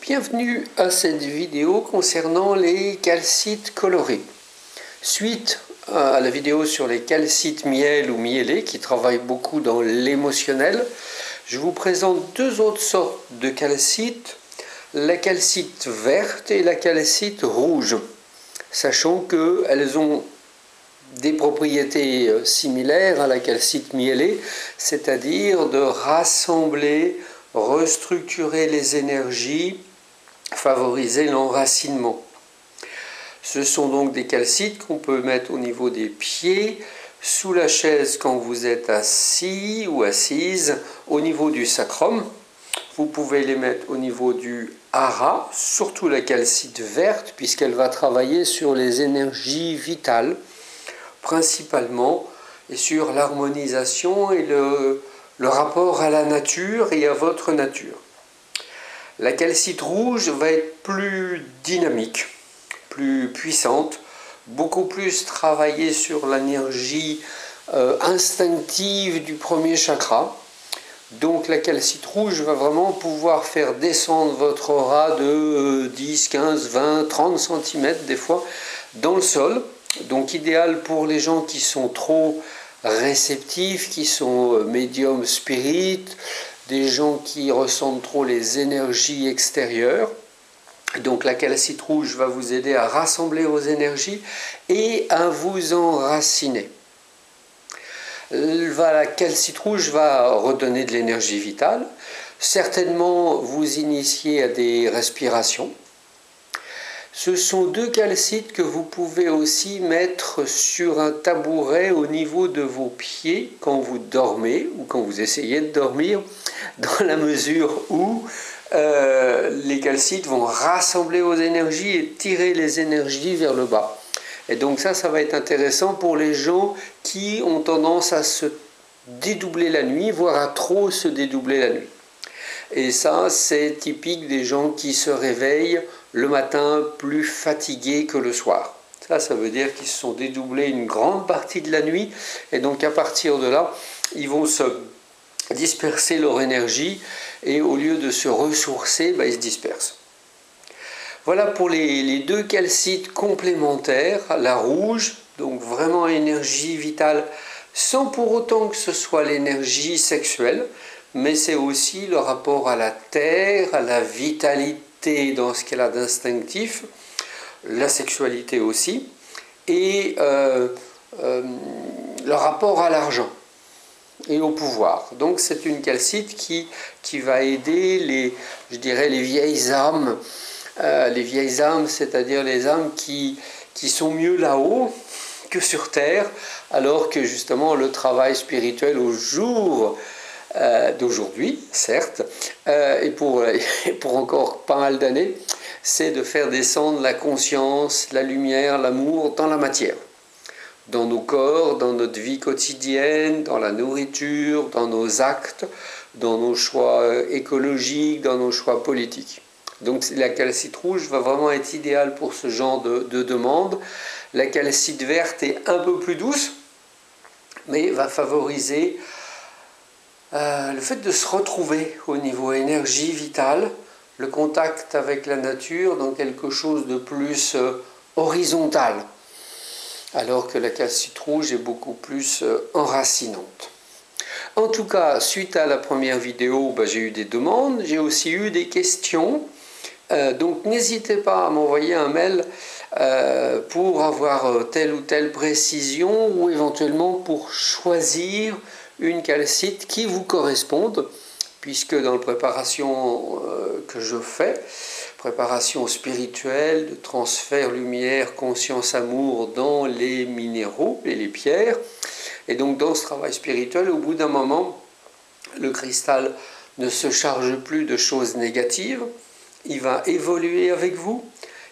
Bienvenue à cette vidéo concernant les calcites colorés. Suite à la vidéo sur les calcites miel ou mielés qui travaillent beaucoup dans l'émotionnel, je vous présente deux autres sortes de calcites, la calcite verte et la calcite rouge, sachant qu'elles ont des propriétés similaires à la calcite mielée, c'est-à-dire de rassembler, restructurer les énergies, favoriser l'enracinement. Ce sont donc des calcites qu'on peut mettre au niveau des pieds, sous la chaise quand vous êtes assis ou assise, au niveau du sacrum. Vous pouvez les mettre au niveau du hara, surtout la calcite verte, puisqu'elle va travailler sur les énergies vitales, principalement, et sur l'harmonisation et le rapport à la nature et à votre nature. La calcite rouge va être plus dynamique, plus puissante, beaucoup plus travaillée sur l'énergie instinctive du premier chakra. Donc la calcite rouge va vraiment pouvoir faire descendre votre aura de 10, 15, 20, 30 cm des fois dans le sol. Donc idéal pour les gens qui sont trop réceptifs, qui sont médiums spirites, des gens qui ressentent trop les énergies extérieures. Donc la calcite rouge va vous aider à rassembler vos énergies et à vous enraciner. La calcite rouge va redonner de l'énergie vitale, certainement vous initier à des respirations. Ce sont deux calcites que vous pouvez aussi mettre sur un tabouret au niveau de vos pieds quand vous dormez ou quand vous essayez de dormir, dans la mesure où les calcites vont rassembler vos énergies et tirer les énergies vers le bas. Et donc ça va être intéressant pour les gens qui ont tendance à se dédoubler la nuit, voire à trop se dédoubler la nuit. Et ça, c'est typique des gens qui se réveillent le matin plus fatigués que le soir. Ça veut dire qu'ils se sont dédoublés une grande partie de la nuit. Et donc à partir de là, ils vont se disperser leur énergie. Et au lieu de se ressourcer, ils se dispersent. Voilà pour les deux calcites complémentaires. La rouge, donc vraiment énergie vitale, sans pour autant que ce soit l'énergie sexuelle, mais c'est aussi le rapport à la terre, à la vitalité dans ce qu'elle a d'instinctif, la sexualité aussi, et le rapport à l'argent et au pouvoir. Donc c'est une calcite qui va aider je dirais les vieilles âmes, c'est-à-dire les âmes qui sont mieux là-haut que sur terre, alors que justement le travail spirituel au jour d'aujourd'hui, certes, et pour encore pas mal d'années, c'est de faire descendre la conscience, la lumière, l'amour dans la matière, dans nos corps, dans notre vie quotidienne, dans la nourriture, dans nos actes, dans nos choix écologiques, dans nos choix politiques. Donc la calcite rouge va vraiment être idéale pour ce genre de demande. La calcite verte est un peu plus douce, mais va favoriser le fait de se retrouver au niveau énergie vitale, le contact avec la nature dans quelque chose de plus horizontal, alors que la calcite rouge est beaucoup plus enracinante. En tout cas, suite à la première vidéo, j'ai eu des demandes, j'ai aussi eu des questions, donc n'hésitez pas à m'envoyer un mail pour avoir telle ou telle précision ou éventuellement pour choisir une calcite qui vous corresponde, puisque dans la préparation que je fais, préparation spirituelle, de transfert lumière, conscience, amour dans les minéraux et les pierres, et donc dans ce travail spirituel, au bout d'un moment, le cristal ne se charge plus de choses négatives, il va évoluer avec vous,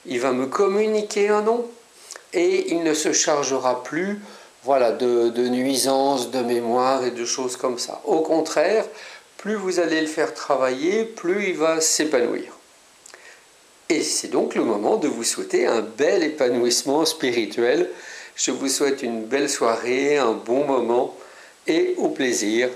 il va me communiquer un nom, et il ne se chargera plus de nuisances, de mémoire et de choses comme ça. Au contraire, plus vous allez le faire travailler, plus il va s'épanouir. Et c'est donc le moment de vous souhaiter un bel épanouissement spirituel. Je vous souhaite une belle soirée, un bon moment et au plaisir.